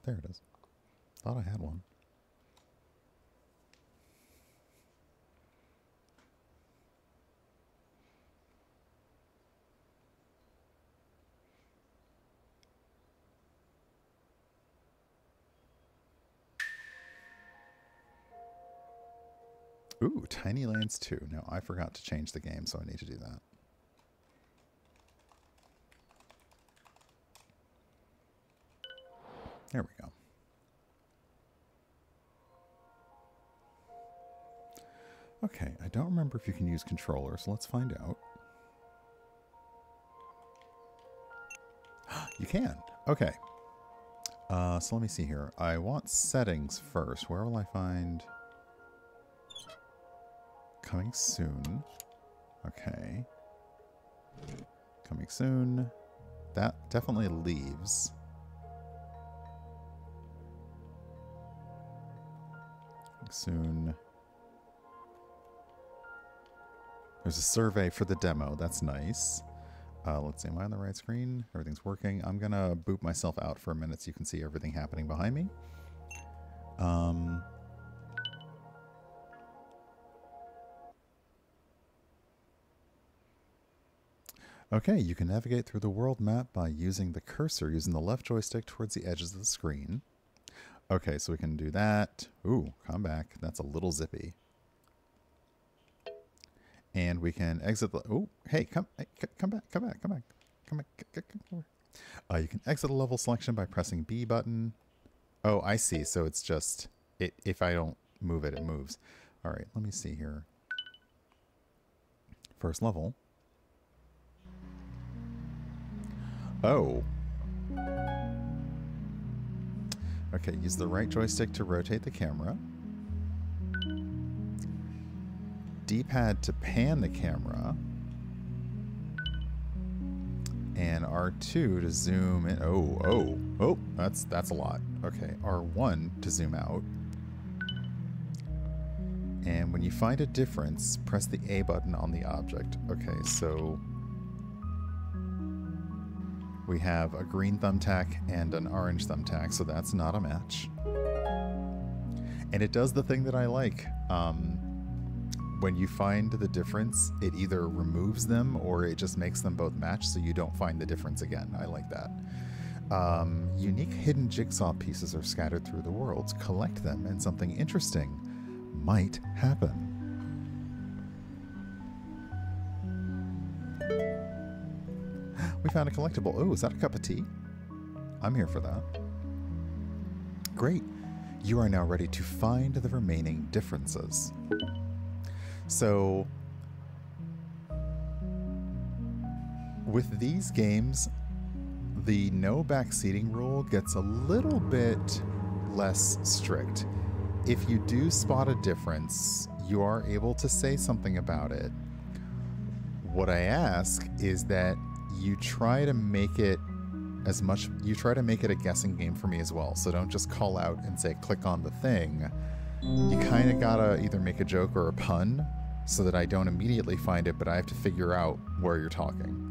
there it is. Thought I had one. Ooh, Tiny Lands 2. No, I forgot to change the game, so I need to do that. There we go. Okay, I don't remember if you can use controllers, so let's find out. You can. Okay. So let me see here. I want settings first. Where will I find... Coming soon. Okay. Coming soon. That definitely leaves. Coming soon. There's a survey for the demo. That's nice. Let's see. Am I on the right screen? Everything's working. I'm going to boot myself out for a minute so you can see everything happening behind me. Okay, you can navigate through the world map by using the cursor, using the left joystick towards the edges of the screen. Okay, so we can do that. Ooh, come back. That's a little zippy. And we can exit the... Oh, hey, come back. You can exit the level selection by pressing B button. Oh, I see. So it's just... if I don't move it, it moves. All right, let me see here. First level. Oh. Okay, use the right joystick to rotate the camera. D-pad to pan the camera. And R2 to zoom in. Oh, that's a lot. Okay, R1 to zoom out. And when you find a difference, press the A button on the object. Okay, so we have a green thumbtack and an orange thumbtack, so that's not a match. And it does the thing that I like. When you find the difference, it either removes them or it just makes them both match so you don't find the difference again. I like that. Unique hidden jigsaw pieces are scattered through the world. Collect them and something interesting might happen. We found a collectible. Oh, is that a cup of tea? I'm here for that. Great. You are now ready to find the remaining differences. So, with these games, the no backseating rule gets a little bit less strict. If you do spot a difference, you are able to say something about it. What I ask is that you try to make it a guessing game for me as well. So don't just call out and say, click on the thing. You kind of gotta either make a joke or a pun so that I don't immediately find it, but I have to figure out where you're talking.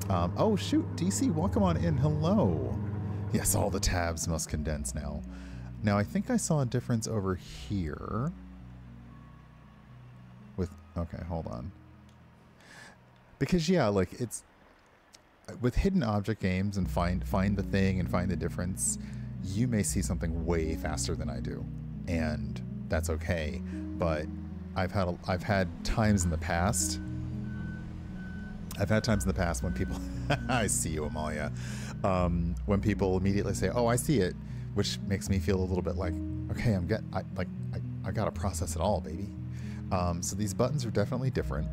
Oh, shoot. DC, welcome on in. Hello. Yes, all the tabs must condense now. Now, I think I saw a difference over here. Okay, hold on. Because, yeah, like, it's... With hidden object games and find the thing and find the difference, you may see something way faster than I do. And that's okay. But I've had times in the past... when people... I see you, Amalia. When people immediately say, oh, I see it, which makes me feel a little bit like, okay, I gotta process it all, baby. So these buttons are definitely different.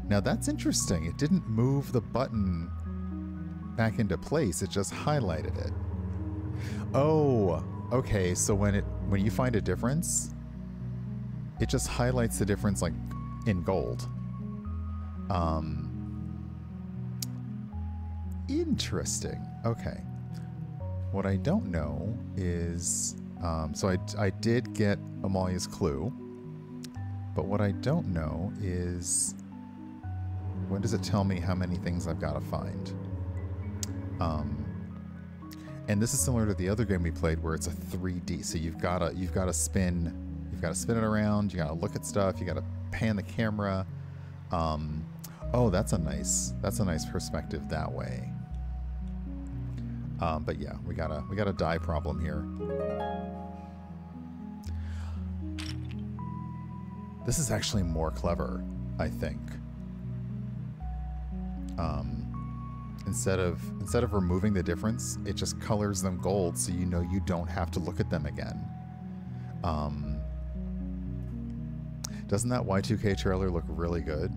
Now that's interesting. It didn't move the button back into place. It just highlighted it. Oh, okay. So when you find a difference, it just highlights the difference like in gold. Interesting. Okay. What I don't know is, so I did get Amalia's clue, but what I don't know is, when does it tell me how many things I've got to find? And this is similar to the other game we played where it's a 3D. So you've got to spin it around. You got to look at stuff. You got to pan the camera. Oh, that's a nice perspective that way. But yeah, we got a die problem here. This is actually more clever, I think. Instead of removing the difference, it just colors them gold, so you know you don't have to look at them again. Doesn't that Y2K trailer look really good?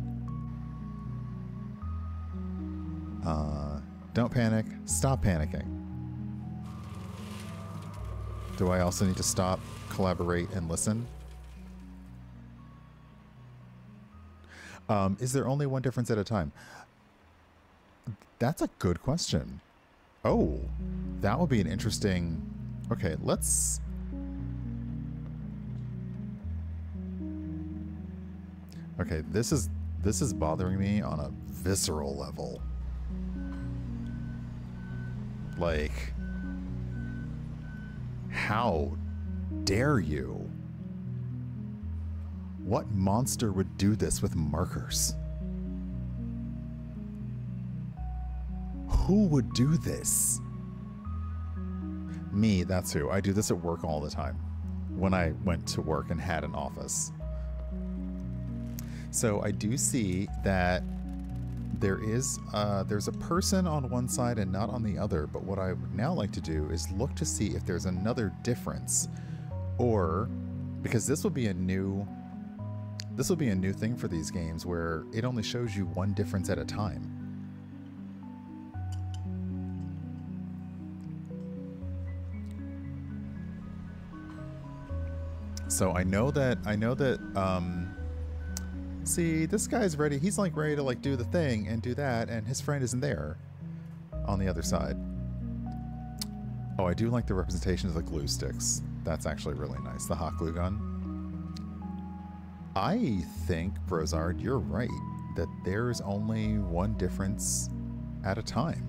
Don't panic. Stop panicking. Do I also need to stop, collaborate, and listen? Is there only one difference at a time? That's a good question. Oh, that would be an interesting... Okay, let's... Okay, this is bothering me on a visceral level. Like, how dare you? What monster would do this with markers? Who would do this? Me, that's who. I do this at work all the time. When I went to work and had an office. So I do see that there's a person on one side and not on the other, but what I would now like to do is look to see if there's another difference. Or, because this will be a new thing for these games where it only shows you one difference at a time. So I know that see, this guy's ready. He's like ready to like do the thing and do that, and his friend isn't there on the other side. Oh, I do like the representation of the glue sticks. That's actually really nice. The hot glue gun. I think, Brozard, you're right, that there's only one difference at a time.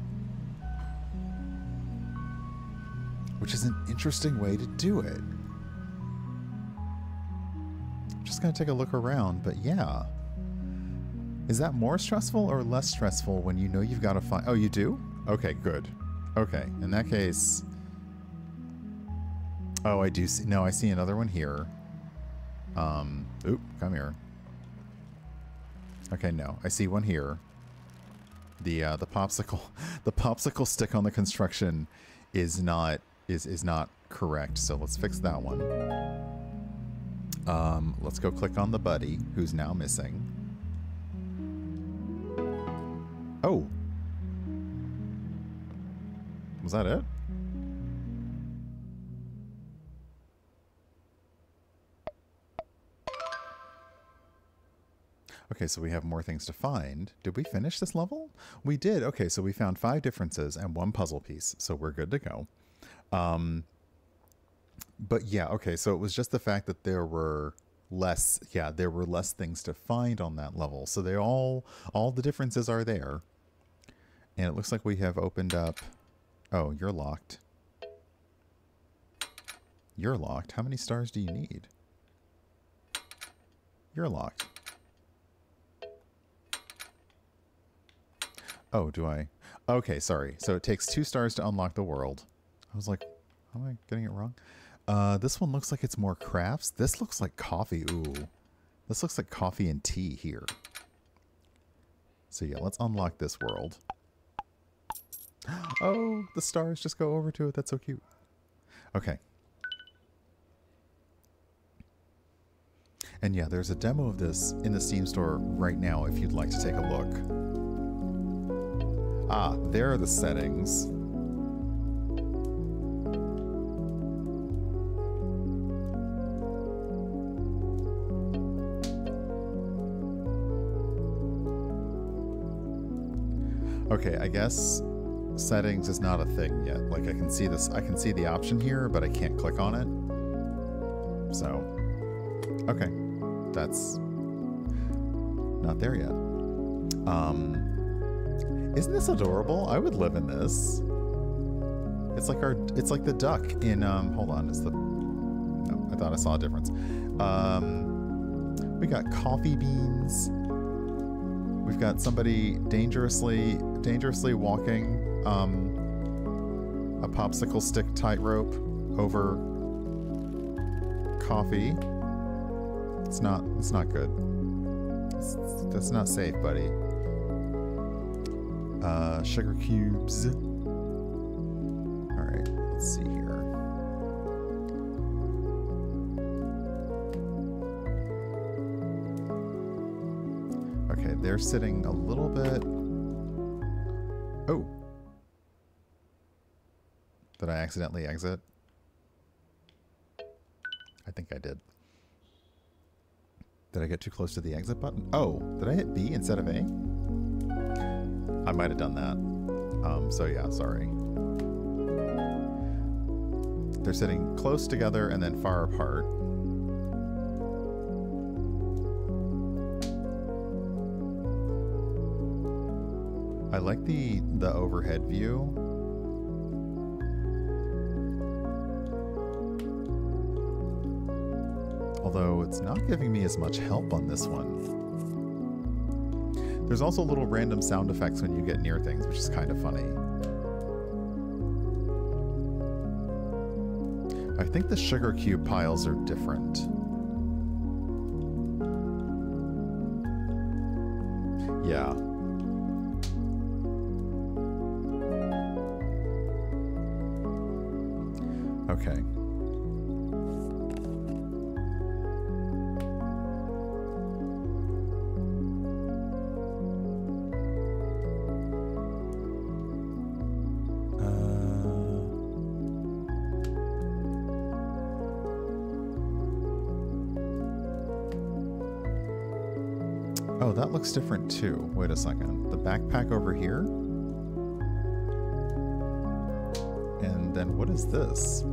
Which is an interesting way to do it. Just gonna take a look around, but yeah. Is that more stressful or less stressful when you know you've got to find... Oh, you do? Okay, good. Okay, in that case... Oh, I do see... No, I see another one here. Oop, come here. Okay, no, I see one here. The popsicle stick on the construction is not correct, so let's fix that one. Let's go click on the buddy, who's now missing. Oh! Was that it? Okay, so we have more things to find. Did we finish this level? We did. Okay, so we found 5 differences and 1 puzzle piece, so we're good to go. But yeah, okay, so it was just the fact that there were less things to find on that level. So they all the differences are there. And it looks like we have opened up... Oh, you're locked. You're locked. How many stars do you need? You're locked. Oh, do I? Okay, sorry. So it takes 2 stars to unlock the world. I was like, am I getting it wrong? This one looks like it's more crafts. This looks like coffee. Ooh. This looks like coffee and tea here. So yeah, let's unlock this world. Oh, the stars just go over to it. That's so cute. Okay. And yeah, there's a demo of this in the Steam store right now if you'd like to take a look. Ah, there are the settings. Okay, I guess settings is not a thing yet. Like, I can see this, I can see the option here, but I can't click on it. So, okay, that's not there yet. Isn't this adorable? I would live in this. It's like the duck in, hold on, is the, no, I thought I saw a difference. We got coffee beans. We've got somebody dangerously walking, a popsicle stick tightrope over coffee. It's not good. That's not safe, buddy. Sugar cubes. Alright, let's see here. Okay, they're sitting a little bit... Oh! Did I accidentally exit? I think I did. Did I get too close to the exit button? Oh, did I hit B instead of A? I might have done that. So yeah, sorry. They're sitting close together and then far apart. I like the overhead view. Although it's not giving me as much help on this one. There's also little random sound effects when you get near things, which is kind of funny. I think the sugar cube piles are different. Yeah. Okay. Oh, that looks different too. Wait a second. The backpack over here? And then what is this?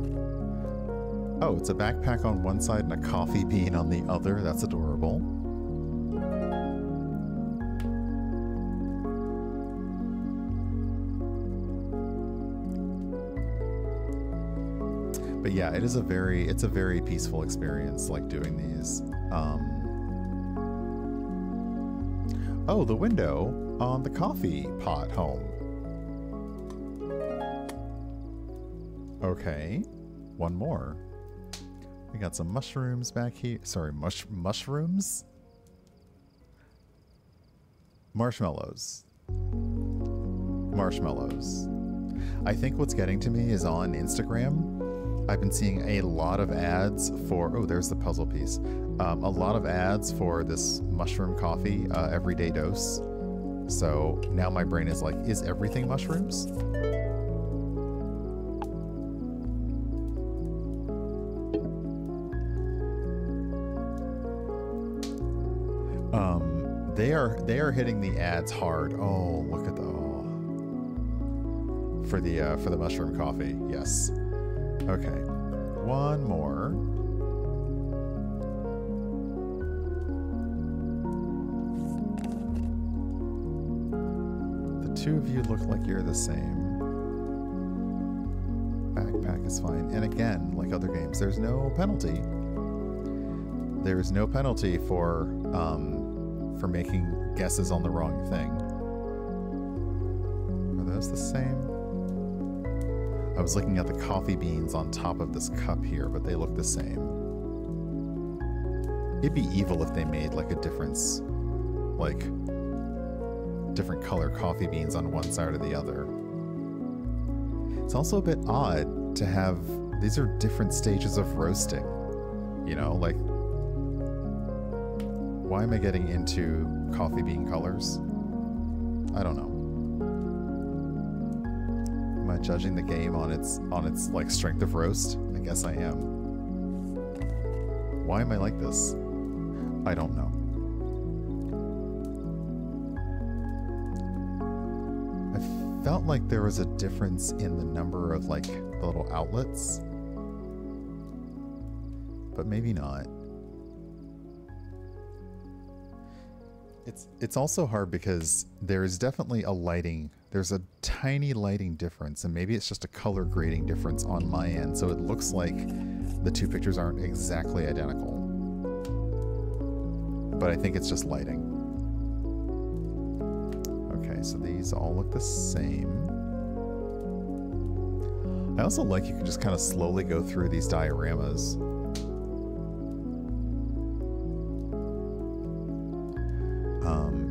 Oh, it's a backpack on one side and a coffee bean on the other. That's adorable. But yeah, it's a very peaceful experience, like doing these. Oh, the window on the coffee pot home. Okay, one more. We got some mushrooms back here. Sorry, mushrooms? Marshmallows. Marshmallows. I think what's getting to me is on Instagram. I've been seeing a lot of ads for... Oh, there's the puzzle piece. A lot of ads for this mushroom coffee everyday dose. So now my brain is like, is everything mushrooms? They are hitting the ads hard. Oh, look at the for the mushroom coffee. Yes. Okay. One more. The two of you look like you're the same. Backpack is fine. And again, like other games, there's no penalty. There is no penalty for making guesses on the wrong thing. Are those the same? I was looking at the coffee beans on top of this cup here, but they look the same. It'd be evil if they made like a difference, like different color coffee beans on one side or the other. It's also a bit odd to have, these are different stages of roasting, you know, like, why am I getting into coffee bean colors? I don't know. Am I judging the game on its like strength of roast? I guess I am. Why am I like this? I don't know. I felt like there was a difference in the number of like the little outlets, but maybe not. It's also hard because there is definitely a lighting there's a tiny lighting difference, and maybe it's just a color grading difference on my end, so it looks like the two pictures aren't exactly identical. But I think it's just lighting. Okay, so these all look the same. I also like you can just kind of slowly go through these dioramas.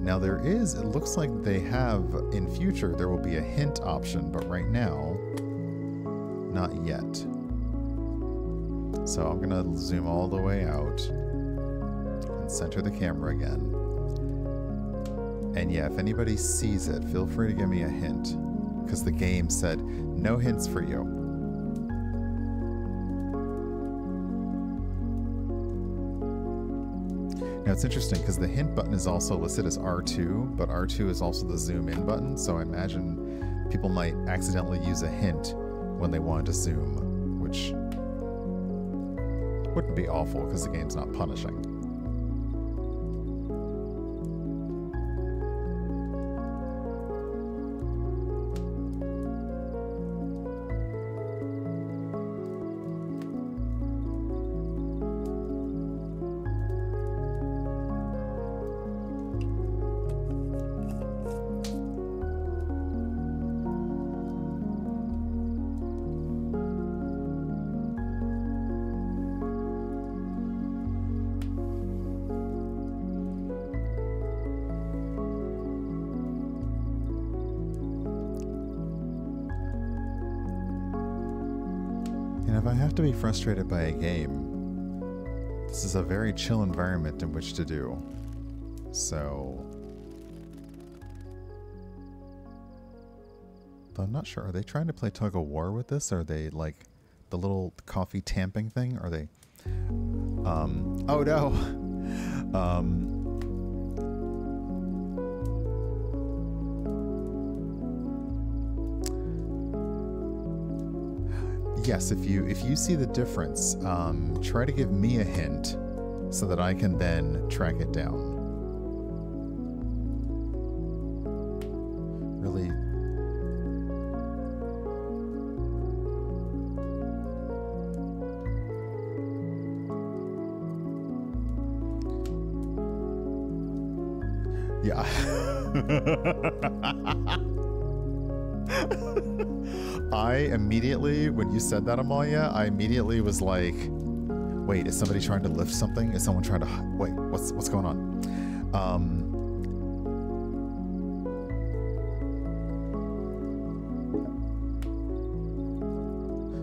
Now there is, it looks like they have, in future, there will be a hint option, but right now, not yet. So I'm gonna zoom all the way out and center the camera again. And yeah, if anybody sees it, feel free to give me a hint, because the game said, no hints for you. Now it's interesting because the hint button is also listed as R2, but R2 is also the zoom in button, so I imagine people might accidentally use a hint when they wanted to zoom, which wouldn't be awful because the game's not punishing. If I have to be frustrated by a game, this is a very chill environment in which to do. So, though I'm not sure, are they trying to play tug of war with this? Are they like the little coffee tamping thing? Are they, oh no, yes, if you see the difference, try to give me a hint so that I can then track it down. Really? Yeah. I immediately, when you said that, Amalia, I immediately was like, wait, is somebody trying to lift something? Is someone trying to, wait, what's going on?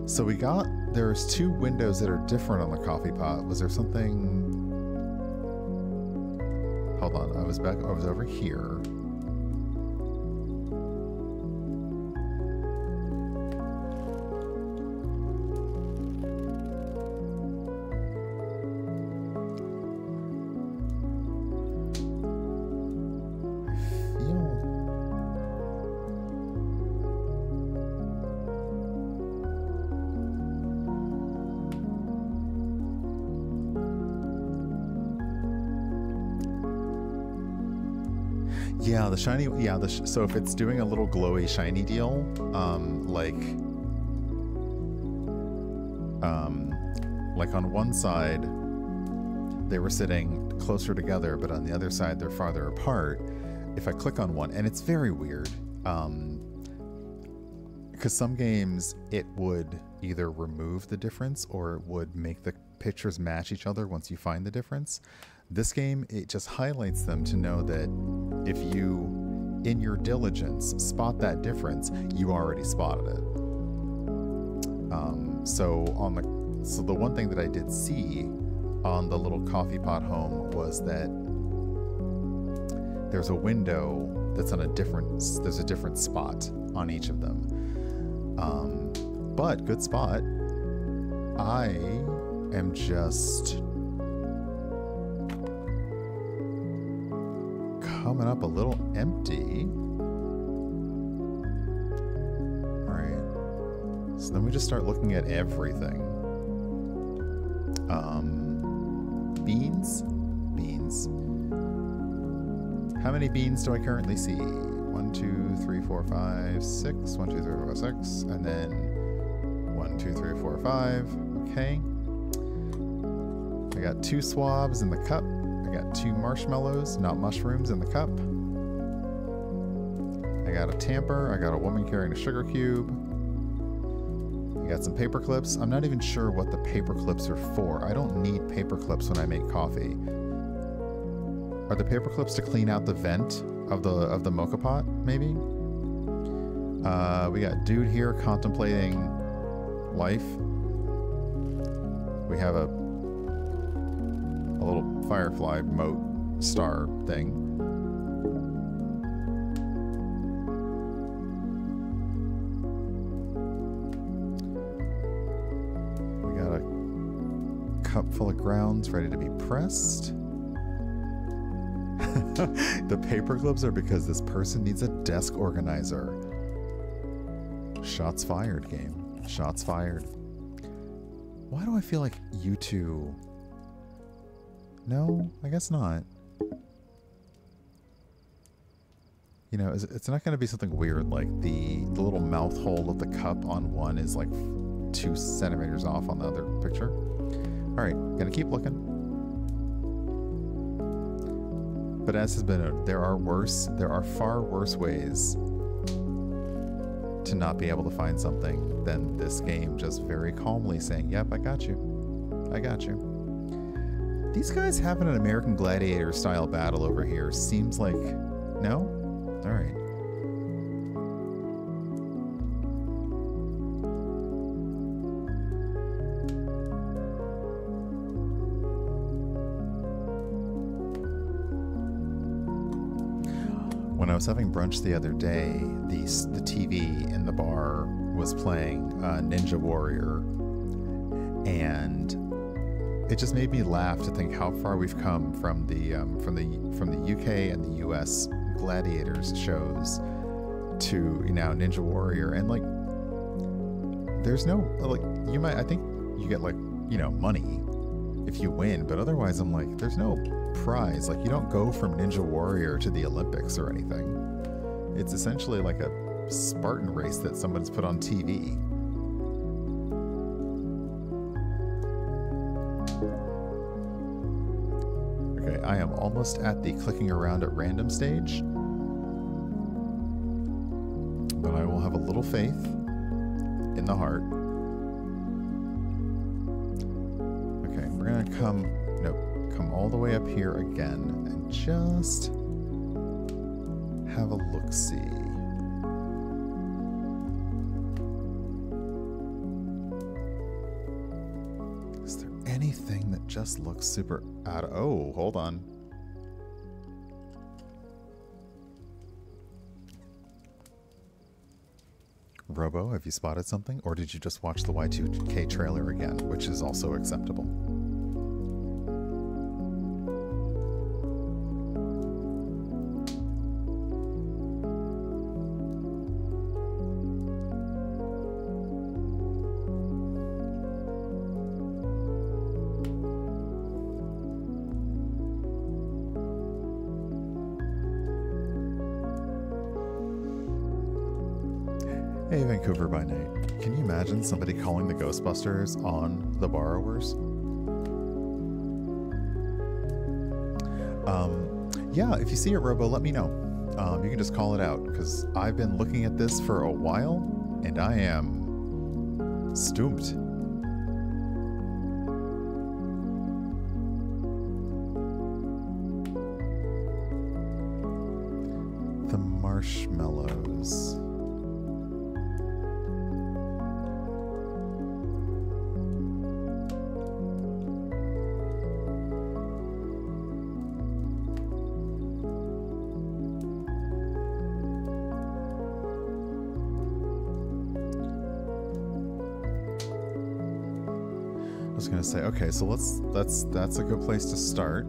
So we got, there's two windows that are different on the coffee pot. Was there something? Hold on, I was over here. Yeah, the shiny, yeah, so if it's doing a little glowy shiny deal, like on one side, they were sitting closer together, but on the other side, they're farther apart. If I click on one, and it's very weird, because some games, it would either remove the difference or it would make the pictures match each other once you find the difference. This game, it just highlights them to know that if you, in your diligence, spot that difference, you already spotted it. So the one thing that I did see on the little coffee pot home was that there's a window that's on there's a different spot on each of them. But good spot. I am just coming up a little empty. All right. So then we just start looking at everything. Beans. How many beans do I currently see? 1, 1, 2, 3, 4, 5, 6. 1, 2, 3, 4, 5, 6. And then 1, 2, 3, 4, 5. Okay. I got 2 swabs in the cup. I got 2 marshmallows, not mushrooms, in the cup. I got a tamper. I got a woman carrying a sugar cube. I got some paper clips. I'm not even sure what the paper clips are for. I don't need paper clips when I make coffee. Are the paper clips to clean out the vent of the mocha pot, maybe? We got dude here contemplating life. We have a little firefly moat star thing. We got a cup full of grounds ready to be pressed. The paper clips are because this person needs a desk organizer. Shots fired, game. Shots fired. Why do I feel like you two... No, I guess not. You know, it's not going to be something weird like the little mouth hole of the cup on one is like 2 centimeters off on the other picture. All right, gonna keep looking. But as has been, there are far worse ways to not be able to find something than this game just very calmly saying, yep, I got you. I got you. These guys having an American Gladiator style battle over here seems like... No? Alright. When I was having brunch the other day, the TV in the bar was playing Ninja Warrior, and it just made me laugh to think how far we've come from the UK and the US gladiators shows to now Ninja Warrior, and like there's no like I think you get like money if you win, but otherwise I'm like there's no prize. Like you don't go from Ninja Warrior to the Olympics or anything. It's essentially like a Spartan race that someone's put on TV. Okay, I am almost at the clicking around at random stage, but I will have a little faith in the heart. Okay, we're gonna come all the way up here again and just have a look-see. Is there anything that just looks super out of... Oh, hold on. Robo, have you spotted something? Or did you just watch the Y2K trailer again, which is also acceptable? Hey, Vancouver by night. Can you imagine somebody calling the Ghostbusters on the borrowers? Yeah, if you see it, Robo, let me know. You can just call it out, because I've been looking at this for a while, and I am stumped. The marshmallows. I was gonna say, okay, so that's a good place to start.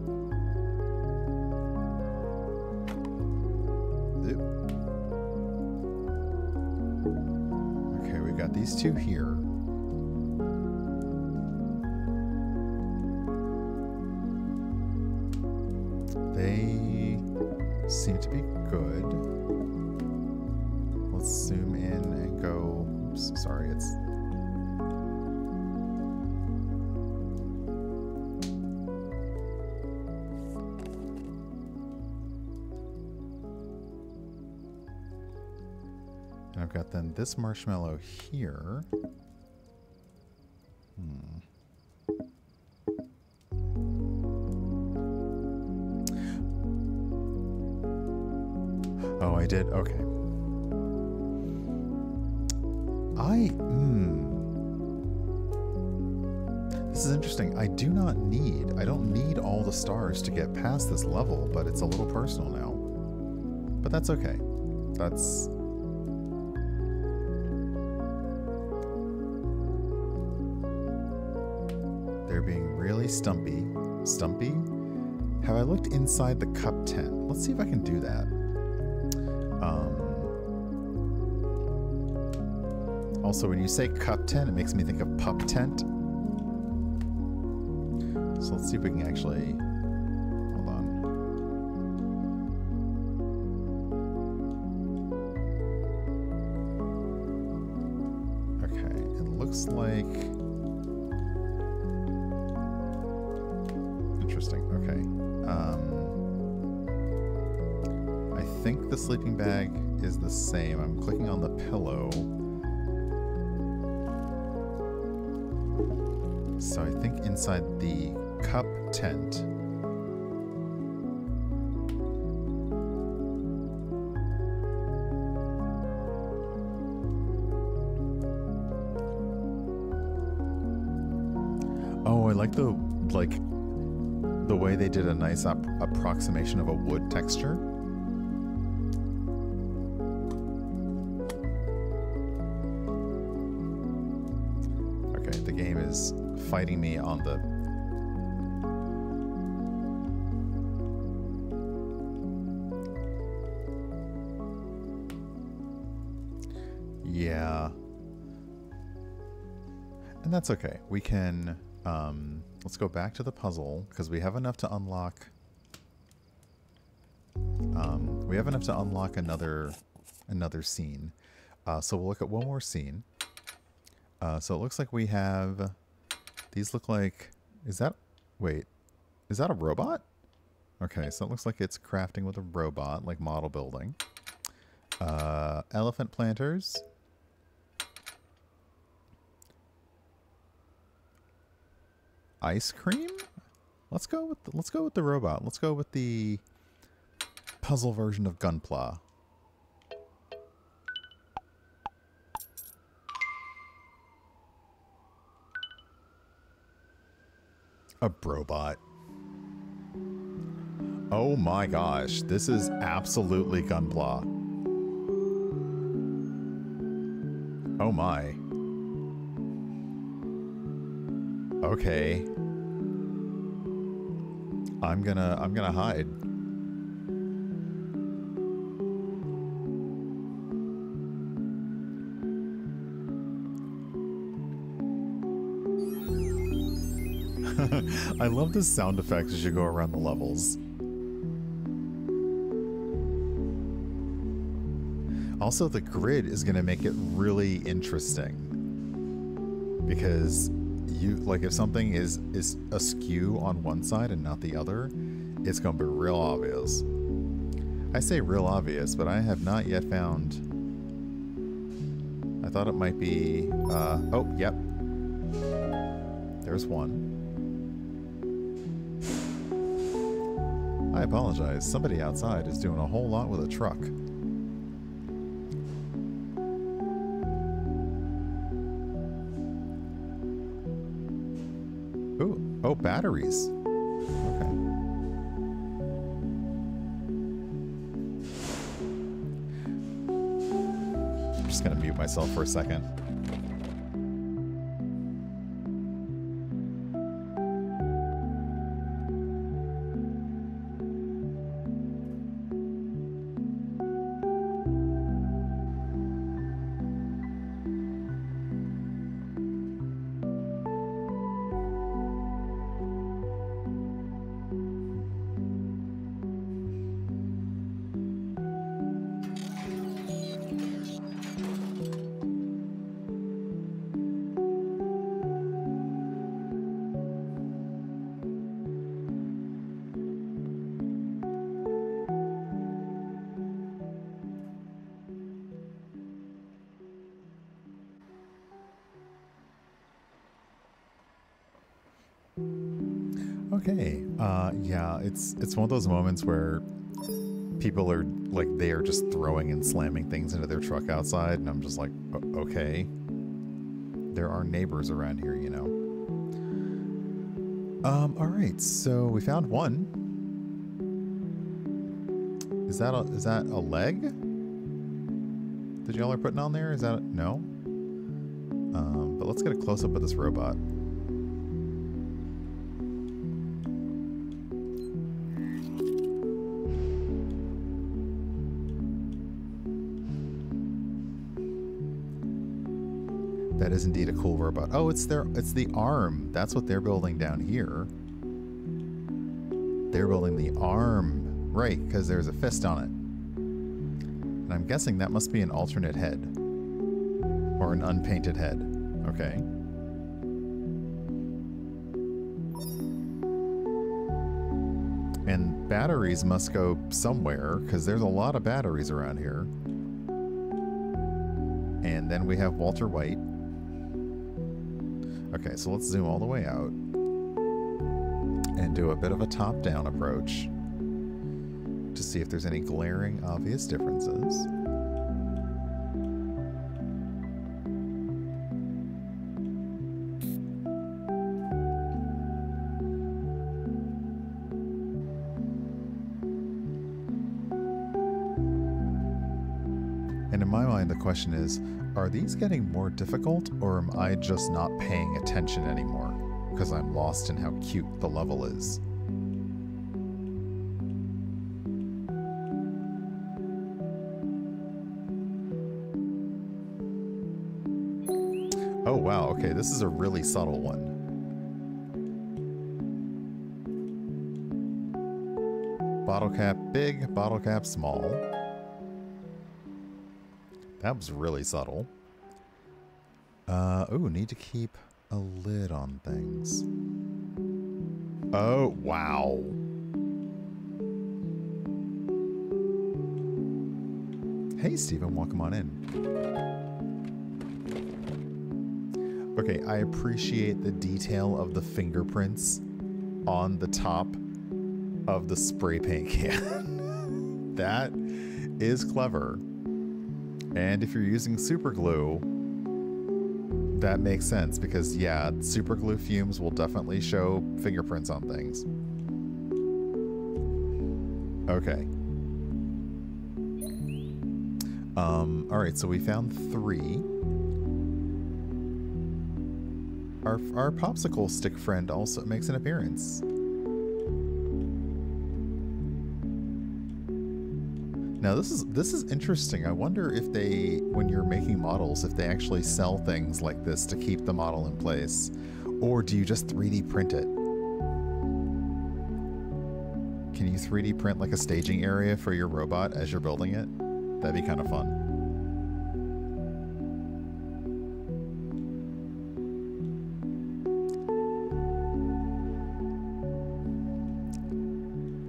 Okay, we got these two here. They seem to be good. I've got then this marshmallow here. Oh, I did? Okay. This is interesting. I don't need all the stars to get past this level, but it's a little personal now. But that's okay. They're being really stumpy. Stumpy? Have I looked inside the cup tent? Let's see if I can do that. Also, when you say cup tent, it makes me think of pup tent. So let's see if we can actually... Hold on. Okay, it looks like... Interesting, okay. I think the sleeping bag is the same. I'm clicking on the pillow. So I think inside the cup tent. Oh, I like the way they did a nice approximation of a wood texture. Okay, the game is fighting me on the... Yeah. And that's okay. We can, let's go back to the puzzle, because we have enough to unlock... we have enough to unlock another scene. So we'll look at one more scene. So it looks like we have... These look like... Is that... Wait. Is that a robot? Okay, so it looks like it's crafting with a robot, like model building. Elephant planters. Ice cream? Let's go with the robot. Let's go with the puzzle version of Gunpla. A brobot. Oh my gosh, this is absolutely Gunpla. Oh my. Okay. I'm gonna hide. I love the sound effects as you go around the levels. Also, the grid is going to make it really interesting. Because if something is askew on one side and not the other, it's going to be real obvious. I say real obvious, but I have not yet found... I thought it might be... oh, yep. There's one. I apologize. Somebody outside is doing a whole lot with a truck. Ooh. Oh, batteries. Okay. I'm just gonna mute myself for a second. Okay. Yeah, it's one of those moments where people are like, they are just throwing and slamming things into their truck outside, and I'm just like, okay. There are neighbors around here, you know. All right, so we found one. Is that a leg that y'all are putting on there? Is that no? But let's get a close up of this robot. That is indeed a cool robot. Oh, it's the arm. That's what they're building down here. They're building the arm, right? Because there's a fist on it. And I'm guessing that must be an alternate head or an unpainted head. Okay. And batteries must go somewhere because there's a lot of batteries around here. And then we have Walter White. Okay, so let's zoom all the way out and do a bit of a top-down approach to see if there's any glaring, obvious differences. And in my mind, the question is, are these getting more difficult, or am I just not paying attention anymore because I'm lost in how cute the level is? Oh wow, okay, this is a really subtle one. Bottle cap big, bottle cap small. That was really subtle. Ooh, need to keep a lid on things. Oh, wow. Hey, Steven, welcome on in. Okay, I appreciate the detail of the fingerprints on the top of the spray paint can. That is clever. And if you're using super glue, that makes sense because, yeah, super glue fumes will definitely show fingerprints on things. Okay. All right, so we found 3. Our popsicle stick friend also makes an appearance. Now this is interesting. I wonder if they, when you're making models, if they actually sell things like this to keep the model in place, or do you just 3D print it? Can you 3D print like a staging area for your robot as you're building it? That'd be kind of fun.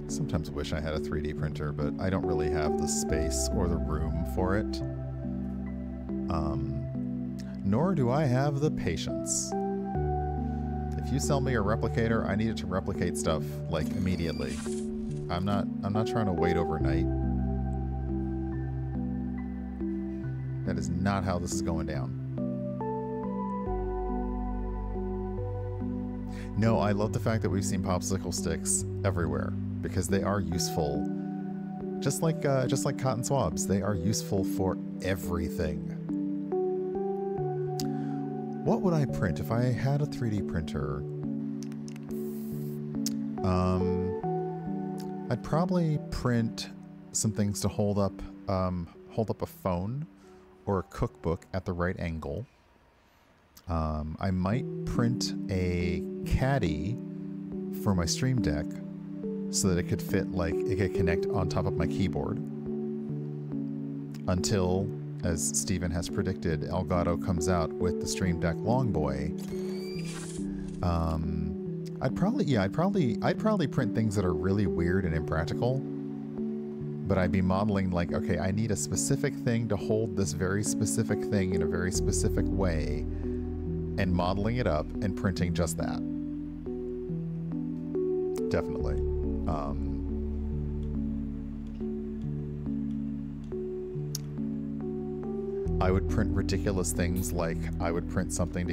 Sometimes wish I had a 3D printer, but I don't really have the space or the room for it. Nor do I have the patience. If you sell me a replicator, I need it to replicate stuff like immediately. I'm not trying to wait overnight. That is not how this is going down. No, I love the fact that we've seen popsicle sticks everywhere, because they are useful. Just like cotton swabs, they are useful for everything. What would I print if I had a 3D printer? I'd probably print some things to hold up a phone or a cookbook at the right angle. I might print a caddy for my Stream Deck so that it could fit, like, it could connect on top of my keyboard. Until, as Steven has predicted, Elgato comes out with the Stream Deck Longboy. I'd probably print things that are really weird and impractical. But I'd be modeling like, okay, I need a specific thing to hold this very specific thing in a very specific way, and modeling it up and printing just that. definitely. I would print ridiculous things, like I would print something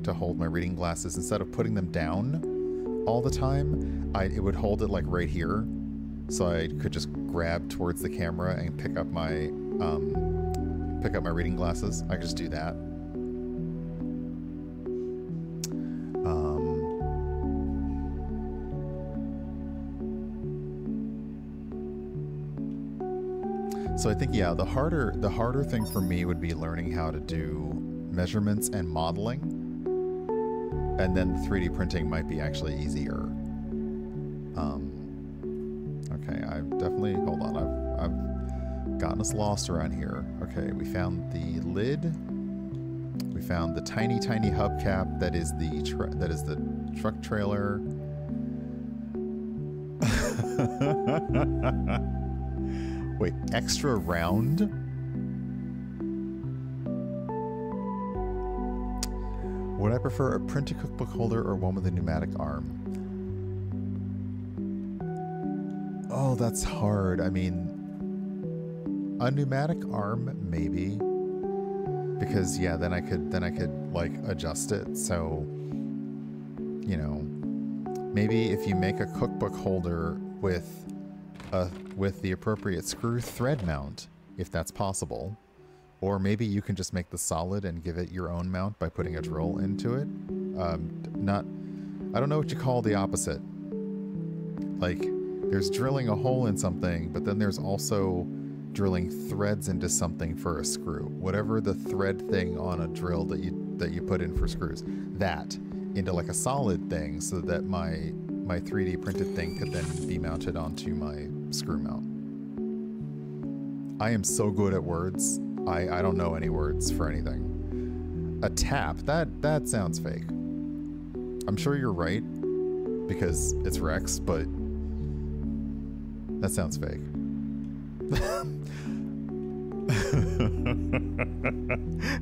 to hold my reading glasses. Instead of putting them down all the time, it would hold it like right here, so I could just grab towards the camera and pick up my reading glasses. I could just do that. So I think, yeah, the harder thing for me would be learning how to do measurements and modeling, and then 3D printing might be actually easier. Okay, I've definitely, hold on, I've gotten us lost around here. Okay, we found the lid. We found the tiny hubcap that is the truck trailer. Wait, extra round? Would I prefer a printed cookbook holder or one with a pneumatic arm? Oh, that's hard. I mean, a pneumatic arm, maybe. Because, yeah, then I could like adjust it. So, you know, maybe if you make a cookbook holder with the appropriate screw thread mount, if that's possible. Or maybe you can just make the solid and give it your own mount by putting a drill into it. I don't know what you call the opposite. Like, there's drilling a hole in something, but then there's also drilling threads into something for a screw. Whatever the thread thing on a drill that you put in for screws. That into like a solid thing so that my 3D printed thing could then be mounted onto my screw mount. I am so good at words. I don't know any words for anything. A tap, that sounds fake. I'm sure you're right, because it's Rex, but that sounds fake.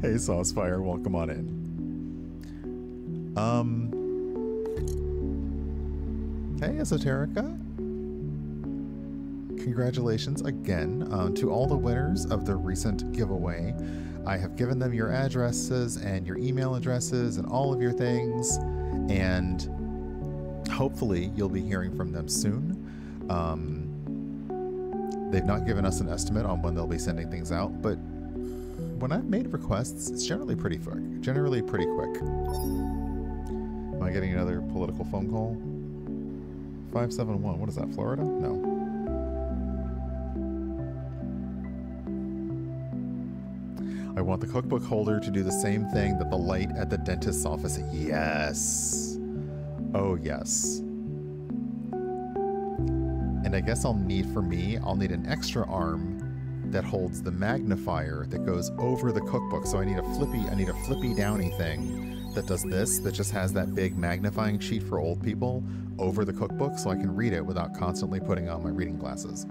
Hey, Saucefire, welcome on in. Hey, Esoterica. Congratulations again to all the winners of the recent giveaway. I have given them your addresses and your email addresses and all of your things, and hopefully you'll be hearing from them soon. They've not given us an estimate on when they'll be sending things out, but when I've made requests, it's generally pretty quick. Am I getting another political phone call? 571, what is that, Florida? No. I want the cookbook holder to do the same thing that the light at the dentist's office. Yes. Oh, yes. And I guess I'll need an extra arm that holds the magnifier that goes over the cookbook. So I need a flippy downy thing that does this, that just has that big magnifying sheet for old people over the cookbook so I can read it without constantly putting on my reading glasses.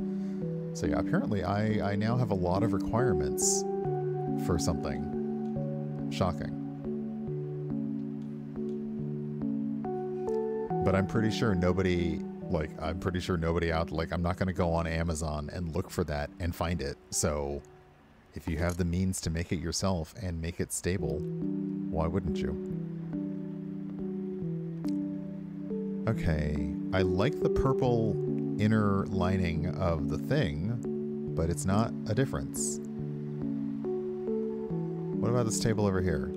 So yeah, apparently I now have a lot of requirements for something. Shocking. But I'm pretty sure nobody out, like, I'm not going to go on Amazon and look for that and find it. So if you have the means to make it yourself and make it stable, why wouldn't you? Okay, I like the purple inner lining of the thing, but it's not a difference. What about this table over here?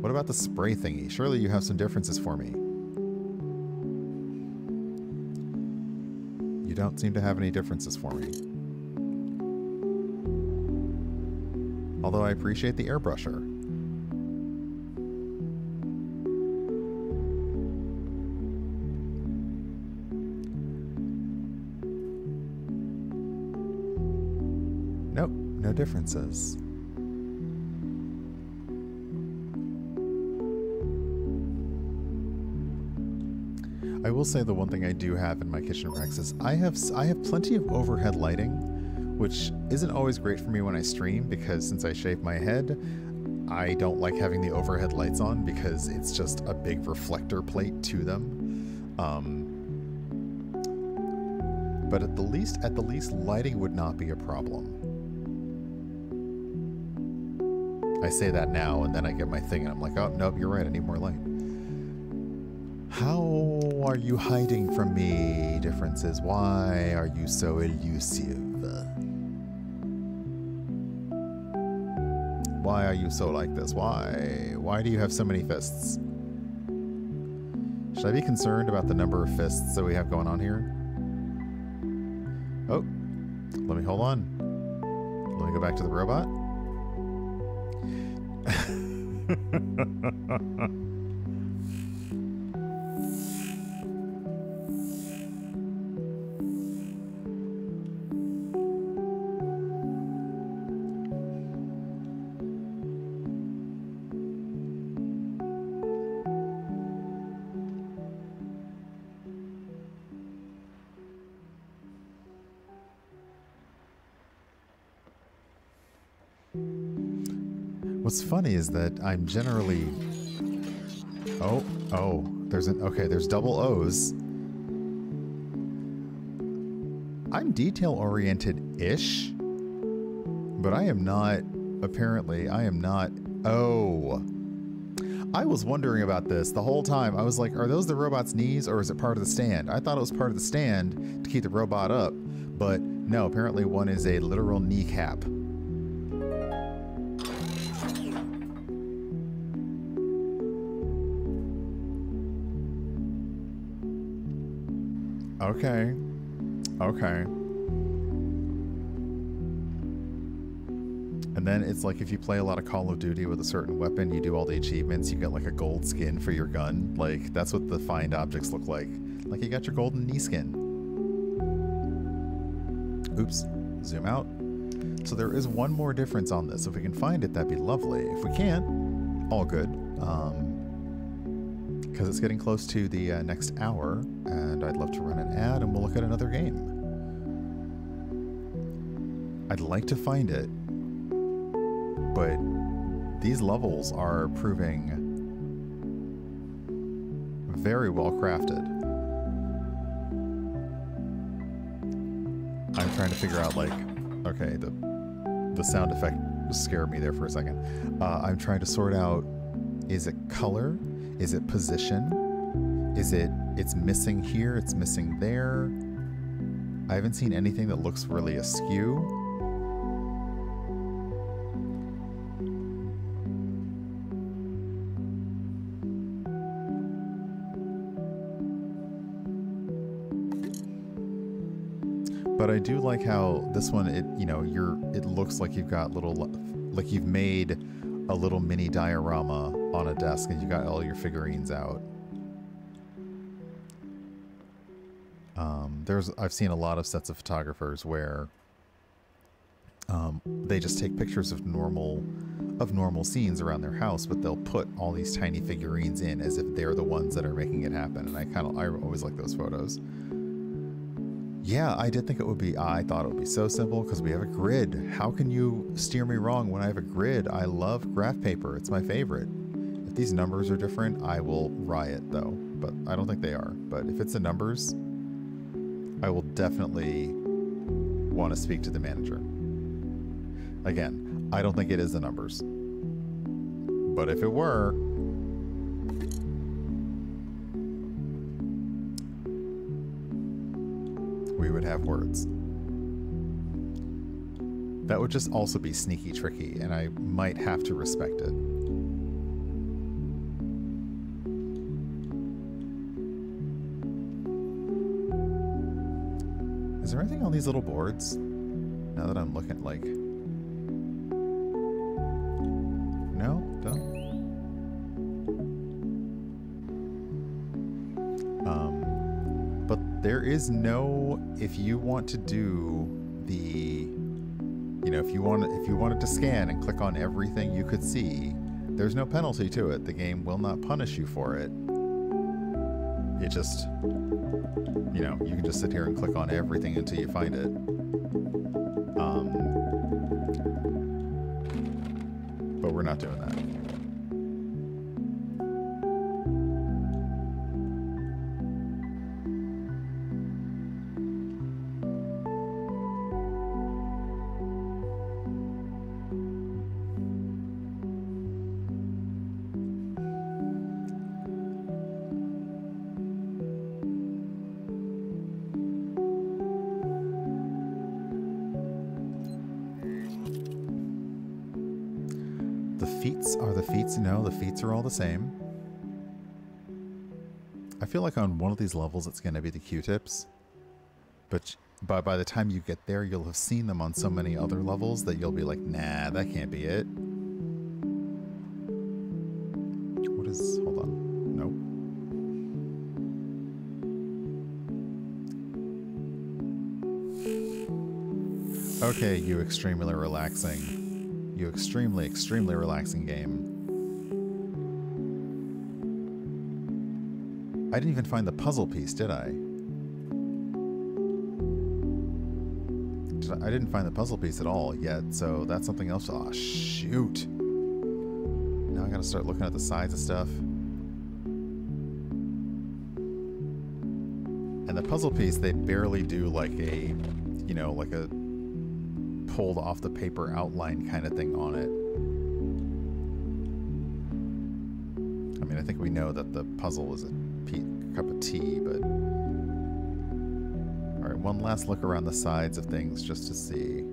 What about the spray thingy? Surely you have some differences for me. You don't seem to have any differences for me. Although I appreciate the airbrusher. Nope, no differences. I will say the one thing I do have in my kitchen Rex is I have plenty of overhead lighting, which isn't always great for me when I stream, because since I shave my head, I don't like having the overhead lights on because it's just a big reflector plate to them. But at the least, lighting would not be a problem. I say that now, and then I get my thing, and I'm like, oh, nope, you're right, I need more light. How are you hiding from me, differences? Why are you so elusive? Why are you so like this? Why? Why do you have so many fists? Should I be concerned about the number of fists that we have going on here? Oh, let me hold on. Let me go back to the robot. What's funny is that I'm generally... Oh, there's double O's. I'm detail-oriented-ish, but I am not, apparently, I am not... Oh. I was wondering about this the whole time. I was like, are those the robot's knees, or is it part of the stand? I thought it was part of the stand to keep the robot up, but no, apparently one is a literal kneecap. Okay. Okay. And then it's like if you play a lot of Call of Duty with a certain weapon, you do all the achievements, you get like a gold skin for your gun. Like, that's what the find objects look like. Like, you got your golden knee skin. Oops. Zoom out. So there is one more difference on this. If we can find it, that'd be lovely. If we can't, all good. Because it's getting close to the next hour, and I'd love to run an ad, and we'll look at another game. I'd like to find it, but these levels are proving very well crafted. I'm trying to figure out, like, okay, the sound effect scared me there for a second. I'm trying to sort out, is it color? Is it position? Is it's missing here, it's missing there? I haven't seen anything that looks really askew. But I do like how this one, it looks like you've got like you've made a little mini diorama on a desk and you got all your figurines out. I've seen a lot of sets of photographers where they just take pictures of normal scenes around their house, but they'll put all these tiny figurines in as if they're the ones that are making it happen. And I always like those photos. Yeah, I did think it would be, I thought it would be so simple because we have a grid. How can you steer me wrong when I have a grid? I love graph paper. It's my favorite. If these numbers are different, I will riot though, but I don't think they are. But if it's the numbers, I will definitely want to speak to the manager. Again, I don't think it is the numbers, but if it were, we would have words. That would just also be sneaky tricky, and I might have to respect it. Is there anything on these little boards? Now that I'm looking, like... No? Don't? But there is no... If you want to do the... if you wanted to scan and click on everything you could see, there's no penalty to it. The game will not punish you for it. It just... you can just sit here and click on everything until you find it. But we're not doing that. feats. Are the feats? No, the feats are all the same. I feel like on one of these levels it's going to be the Q-tips. But by the time you get there, you'll have seen them on so many other levels that you'll be like, nah, that can't be it. What is... hold on. Nope. Okay, you extremely relaxing. You extremely, extremely relaxing game. I didn't even find the puzzle piece, did I? I didn't find the puzzle piece at all yet, so that's something else. Oh, shoot. Now I gotta start looking at the sides of stuff. And the puzzle piece, they barely do like a, you know, like a pulled off the paper outline kind of thing on it. I mean, I think we know that the puzzle was a cup of tea, but... Alright, one last look around the sides of things just to see.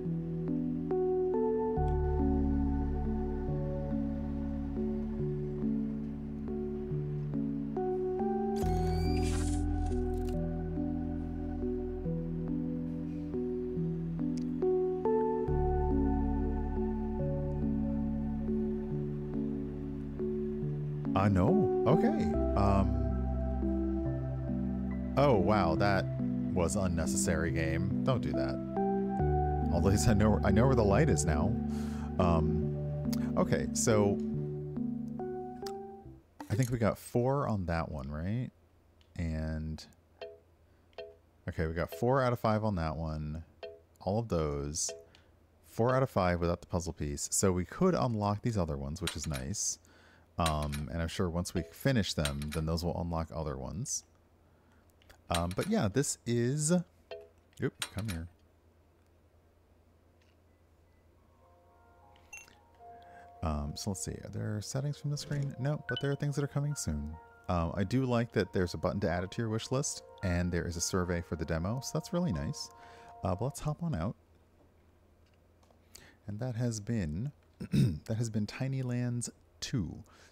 No. Okay. Oh, wow, that was unnecessary, game. Don't do that. Although I know where the light is now. Okay, so I think we got 4 on that one, right? And okay, we got 4 out of 5 on that one. All of those. 4 out of 5 without the puzzle piece. So we could unlock these other ones, which is nice. And I'm sure once we finish them, then those will unlock other ones. But yeah, this is... Oop, come here. So let's see. Are there settings from the screen? No, but there are things that are coming soon. I do like that there's a button to add it to your wish list, and there is a survey for the demo, so that's really nice. But let's hop on out. And that has been... that has been Tiny Lands 2.